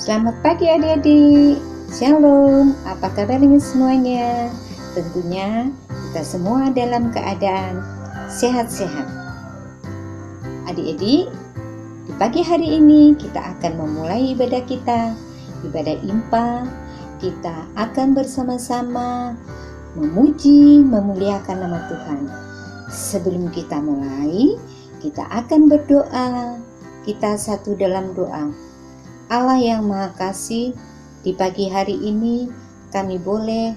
Selamat pagi adik-adik. Shalom, apa kabarnya semuanya? Tentunya kita semua dalam keadaan sehat-sehat. Adik-adik, di pagi hari ini kita akan memulai ibadah kita, ibadah IMPA. Kita akan bersama-sama memuji, memuliakan nama Tuhan. Sebelum kita mulai, kita akan berdoa. Kita satu dalam doa. Allah yang Maha Kasih, di pagi hari ini kami boleh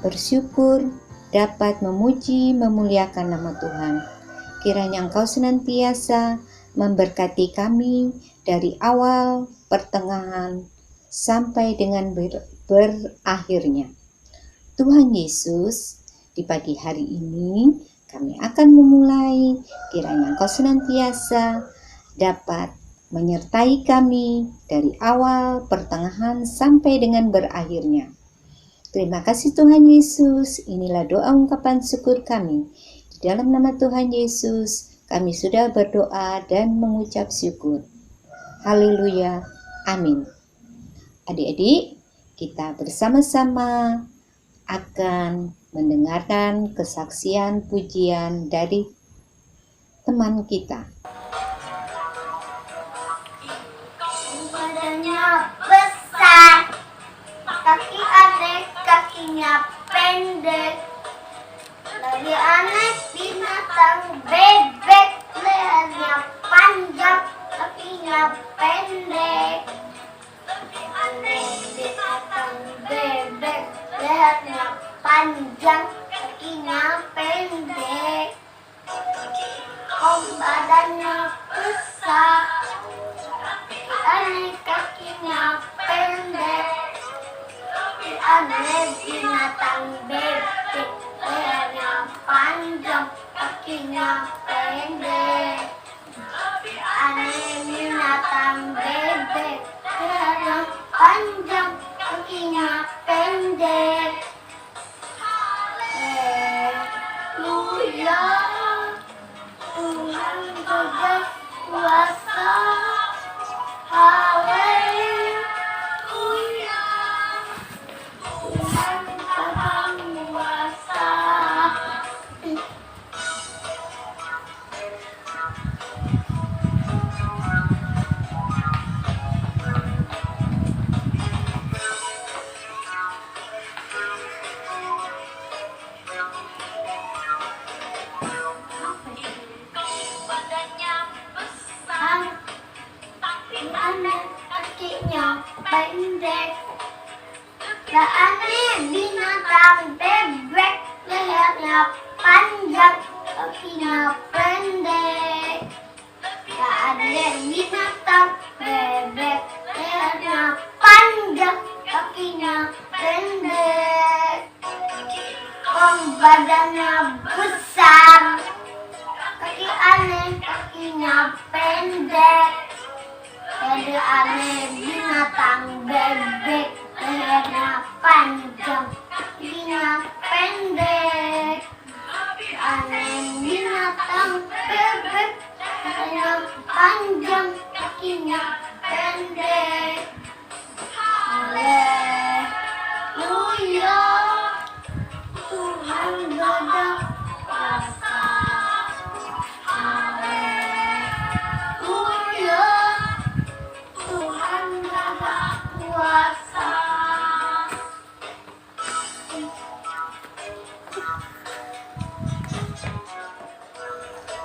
bersyukur dapat memuji, memuliakan nama Tuhan. Kiranya Engkau senantiasa memberkati kami dari awal, pertengahan, sampai dengan berakhirnya. Tuhan Yesus, di pagi hari ini kami akan memulai, kiranya Engkau senantiasa dapat menyertai kami dari awal, pertengahan, sampai dengan berakhirnya. Terima kasih Tuhan Yesus, inilah doa ungkapan syukur kami. Di dalam nama Tuhan Yesus, kami sudah berdoa dan mengucap syukur. Haleluya, amin. Adik-adik, kita bersama-sama akan mendengarkan kesaksian pujian dari teman kita. Badannya besar, kaki aneh, kakinya pendek. Lagi aneh binatang bebek, lehernya panjang, kakinya pendek. Aneh binatang bebek, lehernya panjang, kakinya pendek. Badannya besar, aneh kakinya pendek. Aneh binatang bebek, lehernya panjang, kakinya pendek. Aneh binatang bebek, lehernya panjang, kakinya pendek. Haleluya, Tuhan berkuasa. Haleluya, Tuhan berkuasa. Badannya besar, aneh kakinya pendek. Gak aneh binatang bebek, lehernya panjang, kakinya pendek. Gak aneh binatang bebek, lehernya panjang, kakinya pendek. Badannya besar, kaki aneh, kakinya pendek. Jadi aneh binatang bebek, lehernya panjang, kakinya pendek. Aneh binatang bebek, lehernya panjang, kakinya pendek. Haleluya, Tuhan berkuasa. Haleluya, Tuhan berkuasa.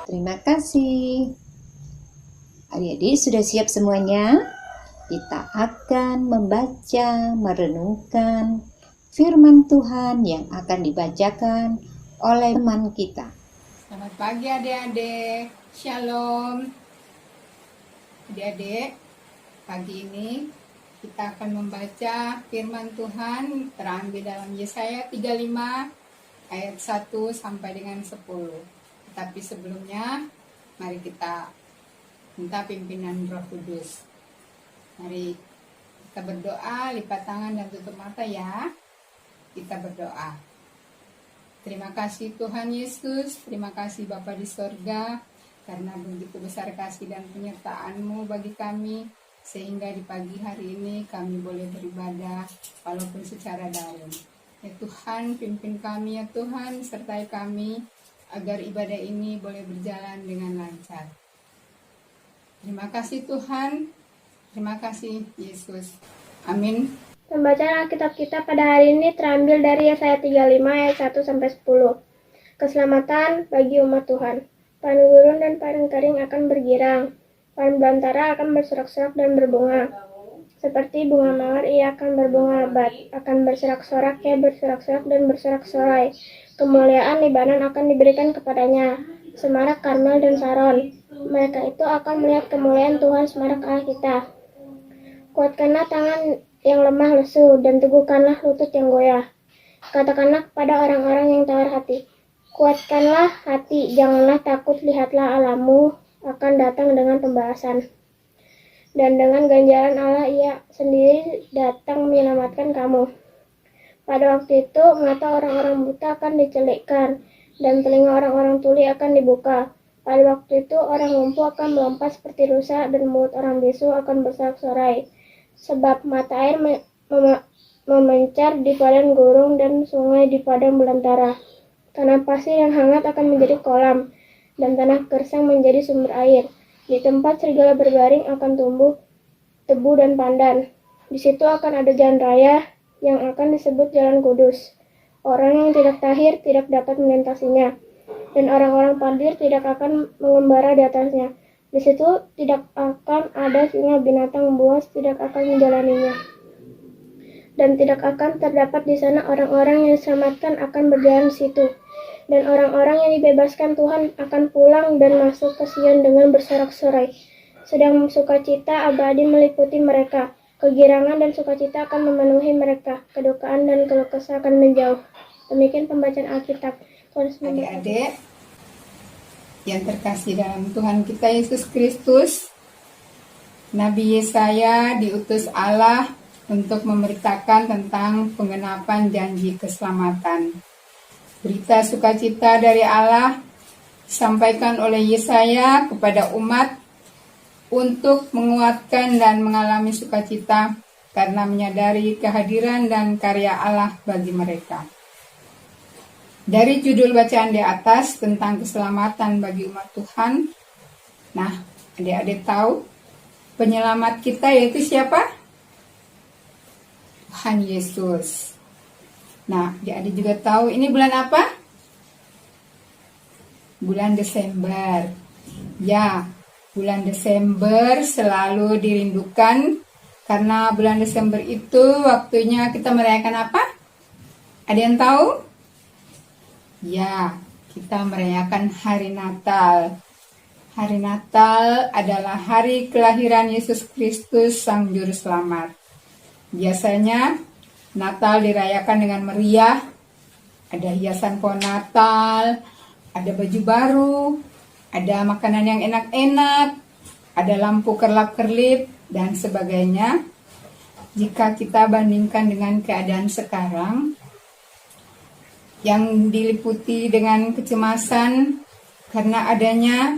Terima kasih. Adik-adik sudah siap semuanya? Kita akan membaca, merenungkan firman Tuhan yang akan dibacakan oleh teman kita. Selamat pagi adik-adik, shalom. Adik-adik, pagi ini kita akan membaca firman Tuhan terambil dalam Yesaya 35 ayat 1 sampai dengan 10. Tapi sebelumnya, mari kita minta pimpinan Roh Kudus. Mari kita berdoa, lipat tangan dan tutup mata ya. Kita berdoa. Terima kasih Tuhan Yesus, terima kasih Bapa di sorga, karena begitu besar kasih dan penyertaan-Mu bagi kami. sehingga di pagi hari ini kami boleh beribadah walaupun secara daring. Ya Tuhan, pimpin kami ya Tuhan, sertai kami agar ibadah ini boleh berjalan dengan lancar. Terima kasih Tuhan, terima kasih Yesus. Amin. Pembacaan Alkitab kita pada hari ini terambil dari Yesaya 35 ayat 1-10. Keselamatan bagi umat Tuhan. Padang gurun dan padang kering akan bergirang. Padang belantara akan bersorak-sorak dan berbunga. Seperti bunga mawar ia akan berbunga lebat, akan bersorak-sorak, ia bersorak-sorak dan bersorak-sorai. Kemuliaan Libanon akan diberikan kepadanya, semarak Karmel dan Saron. Mereka itu akan melihat kemuliaan Tuhan semarak Allah kita. Kuatkanlah tangan yang lemah lesu, dan teguhkanlah lutut yang goyah. Katakanlah kepada orang-orang yang tawar hati, kuatkanlah hati, janganlah takut, lihatlah Allahmu akan datang dengan pembahasan. Dan dengan ganjaran Allah ia sendiri datang menyelamatkan kamu. Pada waktu itu, mata orang-orang buta akan dicelikkan, dan telinga orang-orang tuli akan dibuka. Pada waktu itu, orang lumpuh akan melompat seperti rusa, dan mulut orang bisu akan bersorak-sorai. Sebab mata air memencar di padang gurun dan sungai di padang belantara. Tanah pasir yang hangat akan menjadi kolam, dan tanah gersang menjadi sumber air. Di tempat serigala berbaring akan tumbuh tebu dan pandan. Di situ akan ada jalan raya yang akan disebut Jalan Kudus. Orang yang tidak tahir tidak dapat melintasinya, dan orang-orang pandir tidak akan mengembara di atasnya. Di situ tidak akan ada singa, binatang buas tidak akan menjalaninya. Dan tidak akan terdapat di sana orang-orang yang diselamatkan akan berjalan di situ. Dan orang-orang yang dibebaskan Tuhan akan pulang dan masuk ke Sion dengan bersorak-sorai. Sedang sukacita abadi meliputi mereka. Kegirangan dan sukacita akan memenuhi mereka. Kedukaan dan keluh kesah akan menjauh. Demikian pembacaan Alkitab. Adik-adik yang terkasih dalam Tuhan kita Yesus Kristus, Nabi Yesaya diutus Allah untuk memberitakan tentang penggenapan janji keselamatan. Berita sukacita dari Allah disampaikan oleh Yesaya kepada umat untuk menguatkan dan mengalami sukacita karena menyadari kehadiran dan karya Allah bagi mereka. Dari judul bacaan di atas tentang keselamatan bagi umat Tuhan, nah adik-adik tahu penyelamat kita yaitu siapa? Tuhan Yesus. Nah adik-adik juga tahu ini bulan apa? Bulan Desember. Ya, bulan Desember selalu dirindukan karena bulan Desember itu waktunya kita merayakan apa? Ada yang tahu? Ya, kita merayakan hari Natal. Hari Natal adalah hari kelahiran Yesus Kristus Sang Juru Selamat. Biasanya Natal dirayakan dengan meriah. Ada hiasan pohon Natal, ada baju baru, ada makanan yang enak-enak, ada lampu kerlap-kerlip, dan sebagainya. Jika kita bandingkan dengan keadaan sekarang, yang diliputi dengan kecemasan karena adanya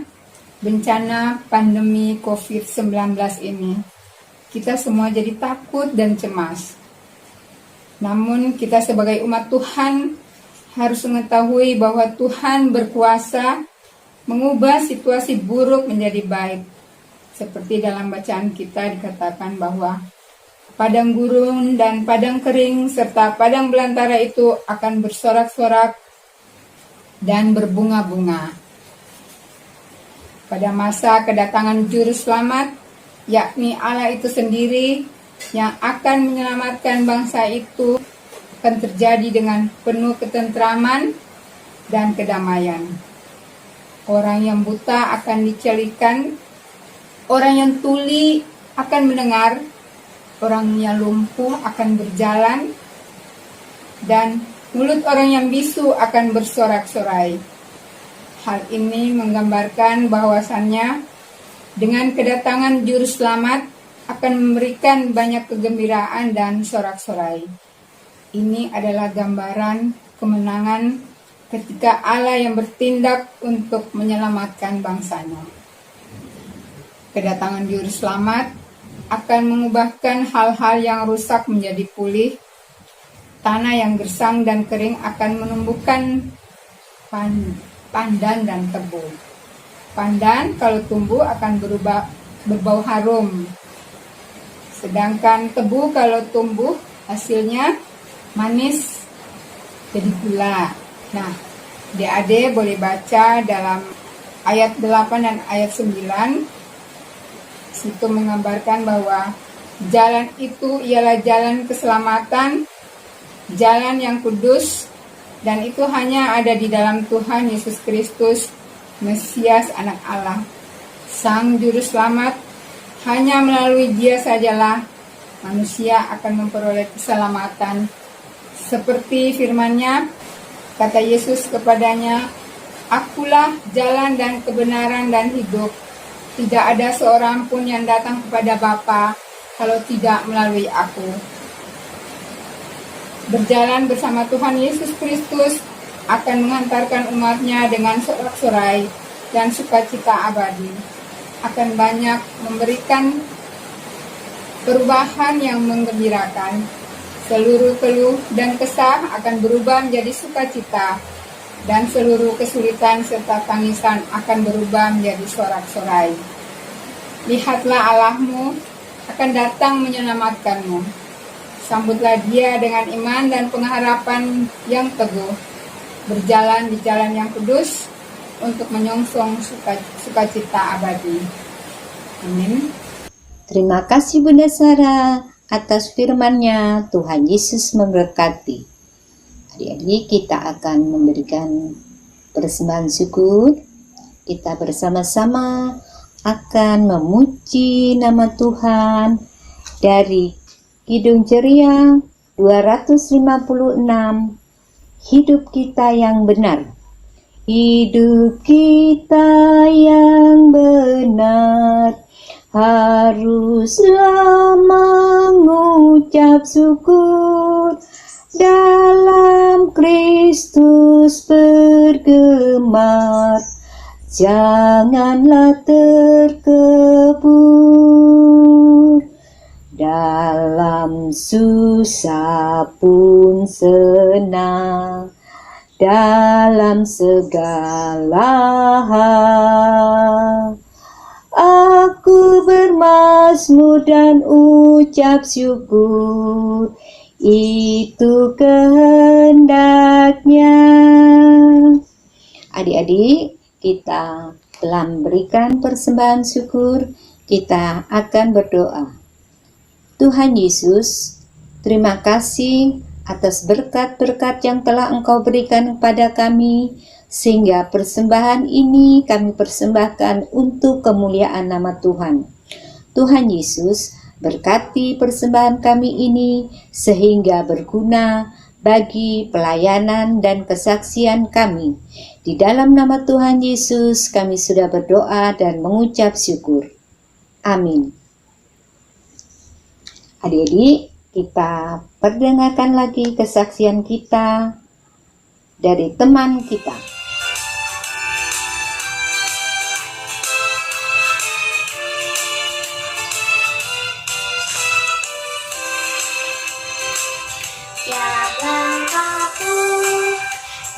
bencana pandemi COVID-19 ini. Kita semua jadi takut dan cemas. Namun kita sebagai umat Tuhan harus mengetahui bahwa Tuhan berkuasa mengubah situasi buruk menjadi baik. Seperti dalam bacaan kita dikatakan bahwa padang gurun dan padang kering serta padang belantara itu akan bersorak-sorak dan berbunga-bunga. Pada masa kedatangan Juru Selamat, yakni Allah itu sendiri yang akan menyelamatkan bangsa itu, akan terjadi dengan penuh ketentraman dan kedamaian. Orang yang buta akan dicelikan, orang yang tuli akan mendengar, orang yang lumpuh akan berjalan, dan mulut orang yang bisu akan bersorak-sorai. Hal ini menggambarkan bahwasannya dengan kedatangan Juru Selamat akan memberikan banyak kegembiraan dan sorak-sorai. Ini adalah gambaran kemenangan ketika Allah yang bertindak untuk menyelamatkan bangsanya. Kedatangan Juru Selamat akan mengubahkan hal-hal yang rusak menjadi pulih. Tanah yang gersang dan kering akan menumbuhkan pandan dan tebu. Pandan kalau tumbuh akan berbau harum. Sedangkan tebu kalau tumbuh hasilnya manis jadi gula. Nah, adik-adik boleh baca dalam ayat 8 dan ayat 9. Situ menggambarkan bahwa jalan itu ialah jalan keselamatan, jalan yang kudus, dan itu hanya ada di dalam Tuhan Yesus Kristus, Mesias anak Allah, Sang Juru Selamat. Hanya melalui Dia sajalah manusia akan memperoleh keselamatan. Seperti firman-Nya, kata Yesus kepadanya, "Akulah jalan dan kebenaran dan hidup. Tidak ada seorang pun yang datang kepada Bapa kalau tidak melalui Aku." Berjalan bersama Tuhan Yesus Kristus akan menghantarkan umatnya dengan sorak-sorai dan sukacita abadi. Akan banyak memberikan perubahan yang menggembirakan. Seluruh keluh dan kesah akan berubah menjadi sukacita, dan seluruh kesulitan serta tangisan akan berubah menjadi sorak-sorai. Lihatlah Allahmu akan datang menyelamatkanmu. Sambutlah Dia dengan iman dan pengharapan yang teguh. Berjalan di jalan yang kudus untuk menyongsong sukacita abadi. Amin. Terima kasih Bunda Sarah atas firman-Nya. Tuhan Yesus memberkati. Adik-adik, kita akan memberikan persembahan syukur. Kita bersama-sama akan memuji nama Tuhan dari Kidung Ceria 256, Hidup Kita Yang Benar. Hidup kita yang benar haruslah mengucap syukur, dalam Kristus bergemar, janganlah terkebur. Dalam susah pun senang, dalam segala hal aku bermazmur dan ucap syukur, itu kehendaknya. Adik-adik, kita telah memberikan persembahan syukur. Kita akan berdoa. Tuhan Yesus, terima kasih atas berkat-berkat yang telah Engkau berikan kepada kami, sehingga persembahan ini kami persembahkan untuk kemuliaan nama Tuhan. Tuhan Yesus, berkati persembahan kami ini sehingga berguna bagi pelayanan dan kesaksian kami. Di dalam nama Tuhan Yesus kami sudah berdoa dan mengucap syukur. Amin. Adik-adik, kita perdengarkan lagi kesaksian kita dari teman kita. Tiap langkahku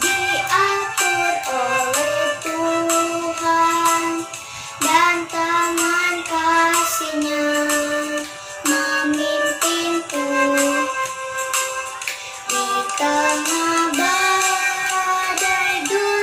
diatur oleh Tuhan, dan tangan kasih-Nya memimpinku di tengah badai dunia.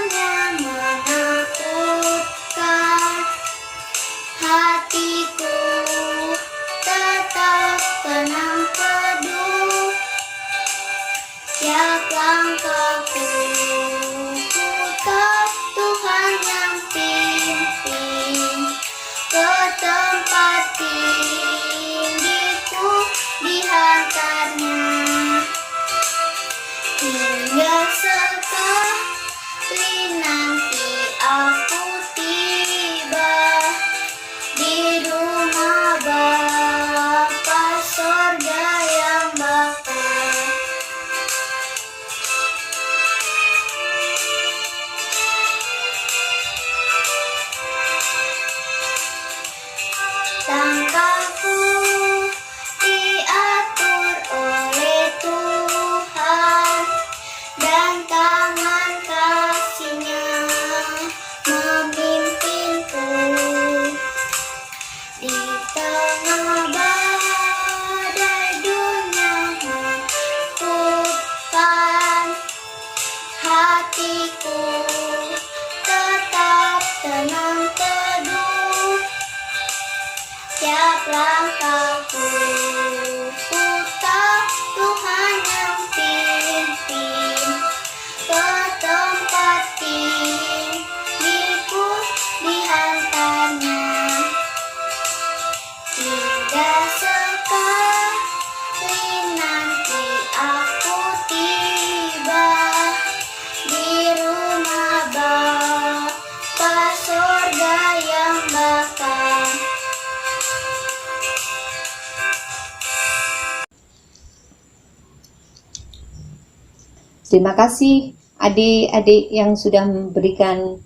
Terima kasih adik-adik yang sudah memberikan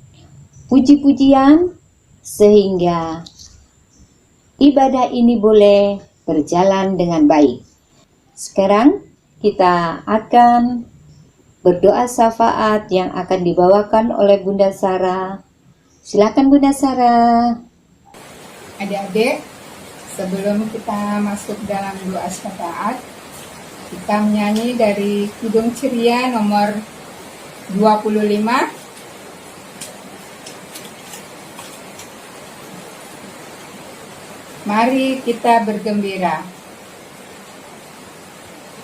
puji-pujian sehingga ibadah ini boleh berjalan dengan baik. Sekarang kita akan berdoa syafaat yang akan dibawakan oleh Bunda Sarah. Silakan Bunda Sarah. Adik-adik, sebelum kita masuk dalam doa syafaat, kita menyanyi dari Kidung Ceria nomor 25. Mari kita bergembira.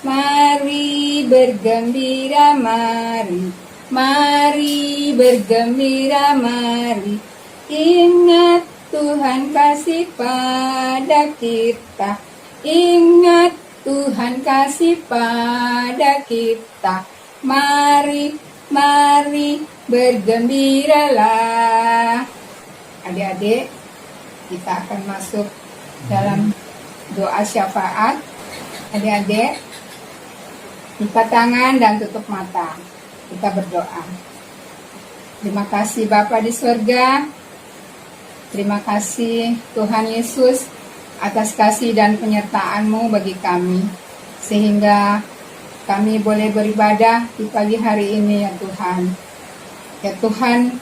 Mari bergembira, mari, mari bergembira, mari. Ingat Tuhan kasih pada kita. Ingat Tuhan kasih pada kita. Mari, mari bergembiralah. Adik-adik, kita akan masuk dalam doa syafaat. Adik-adik, lipat tangan dan tutup mata. Kita berdoa. Terima kasih Bapa di surga. Terima kasih Tuhan Yesus atas kasih dan penyertaan-Mu bagi kami. Sehingga kami boleh beribadah di pagi hari ini ya Tuhan. Ya Tuhan,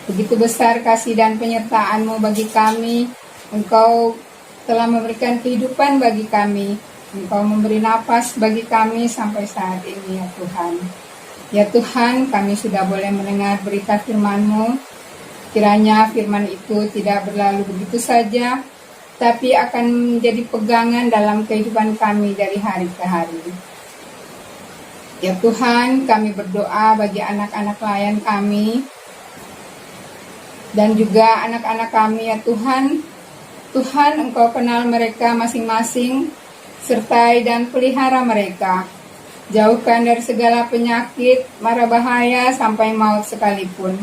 begitu besar kasih dan penyertaan-Mu bagi kami. Engkau telah memberikan kehidupan bagi kami. Engkau memberi napas bagi kami sampai saat ini ya Tuhan. Ya Tuhan, kami sudah boleh mendengar berita firman-Mu. Kiranya firman itu tidak berlalu begitu saja, tapi akan menjadi pegangan dalam kehidupan kami dari hari ke hari. Ya Tuhan, kami berdoa bagi anak-anak pelayan kami, dan juga anak-anak kami ya Tuhan. Tuhan, Engkau kenal mereka masing-masing, sertai dan pelihara mereka. Jauhkan dari segala penyakit, mara bahaya sampai maut sekalipun.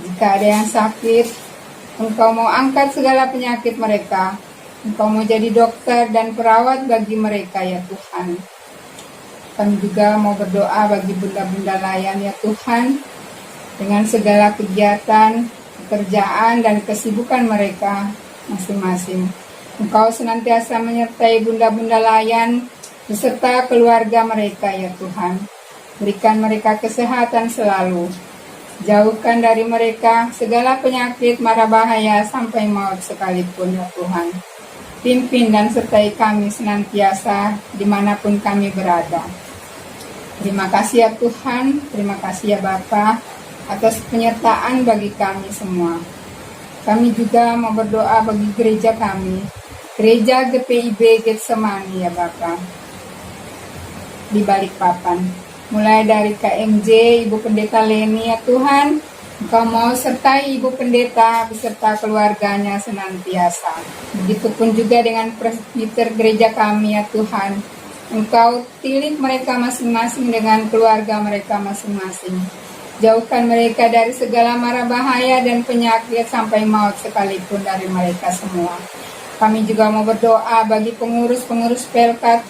Jika ada yang sakit, Engkau mau angkat segala penyakit mereka. Engkau mau jadi dokter dan perawat bagi mereka ya Tuhan. Kami juga mau berdoa bagi bunda-bunda layan ya Tuhan. Dengan segala kegiatan, pekerjaan dan kesibukan mereka masing-masing. Engkau senantiasa menyertai bunda-bunda layan beserta keluarga mereka ya Tuhan. Berikan mereka kesehatan selalu. Jauhkan dari mereka segala penyakit mara bahaya sampai maut sekalipun ya Tuhan. Pimpin dan sertai kami senantiasa dimanapun kami berada. Terima kasih ya Tuhan, terima kasih ya Bapa atas penyertaan bagi kami semua. Kami juga mau berdoa bagi gereja kami, Gereja GPIB Getsemani ya Bapa, di Balikpapan. Mulai dari KMJ, Ibu Pendeta Leni ya Tuhan, Engkau mau sertai Ibu Pendeta beserta keluarganya senantiasa. Begitupun juga dengan presbiter gereja kami ya Tuhan. Engkau tilik mereka masing-masing dengan keluarga mereka masing-masing. Jauhkan mereka dari segala mara bahaya dan penyakit sampai maut sekalipun dari mereka semua. Kami juga mau berdoa bagi pengurus-pengurus Pelkat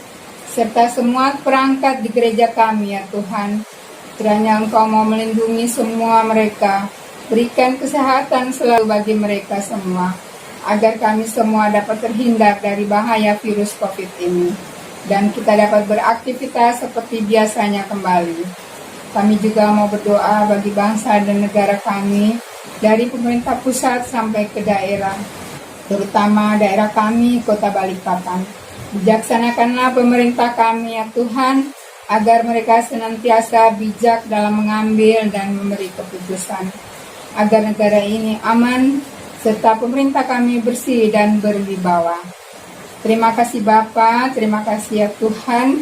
serta semua perangkat di gereja kami ya Tuhan. Kiranya Engkau mau melindungi semua mereka. Berikan kesehatan selalu bagi mereka semua. Agar kami semua dapat terhindar dari bahaya virus COVID ini. Dan kita dapat beraktivitas seperti biasanya kembali. Kami juga mau berdoa bagi bangsa dan negara kami. Dari pemerintah pusat sampai ke daerah. Terutama daerah kami, Kota Balikpapan. Bijaksanakanlah pemerintah kami ya Tuhan, agar mereka senantiasa bijak dalam mengambil dan memberi keputusan, agar negara ini aman, serta pemerintah kami bersih dan berwibawa. Terima kasih Bapa, terima kasih ya Tuhan.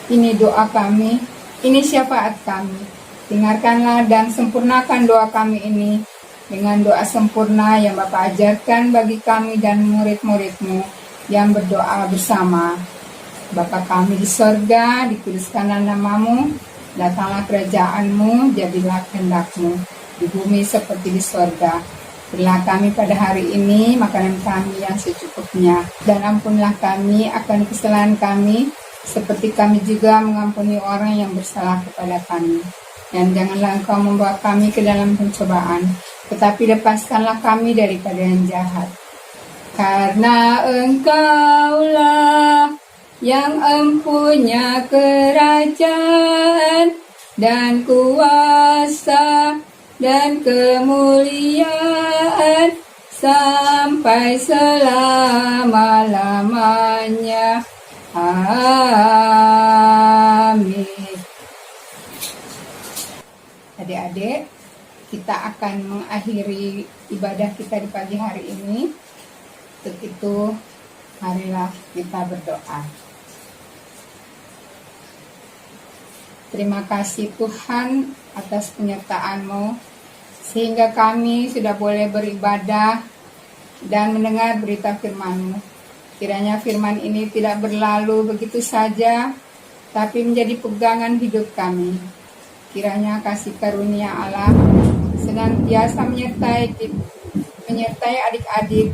Ini doa kami, ini syafaat kami. Dengarkanlah dan sempurnakan doa kami ini dengan doa sempurna yang Bapa ajarkan bagi kami dan murid-murid-Mu yang berdoa bersama. Bapa kami di sorga, dikuduskanlah nama-Mu, datanglah kerajaan-Mu, jadilah kehendak-Mu, di bumi seperti di sorga. Berilah kami pada hari ini makanan kami yang secukupnya, dan ampunlah kami akan kesalahan kami, seperti kami juga mengampuni orang yang bersalah kepada kami. Dan janganlah engkau membawa kami ke dalam pencobaan, tetapi lepaskanlah kami daripada yang jahat. Karena engkaulah yang empunya kerajaan dan kuasa dan kemuliaan sampai selama-lamanya. Amin. Adik-adik, kita akan mengakhiri ibadah kita di pagi hari ini. Untuk itu, marilah kita berdoa. Terima kasih Tuhan atas penyertaan-Mu, sehingga kami sudah boleh beribadah dan mendengar berita firman-Mu. Kiranya firman ini tidak berlalu begitu saja, tapi menjadi pegangan hidup kami. Kiranya kasih karunia Allah senantiasa menyertai adik-adik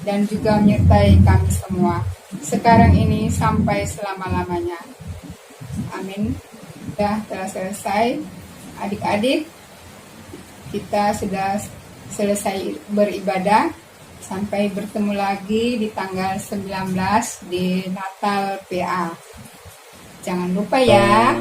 dan juga menyertai kami semua, sekarang ini sampai selama-lamanya. Amin. Telah selesai adik-adik, kita sudah selesai beribadah. Sampai bertemu lagi di tanggal 19 di Natal PA. Jangan lupa ya.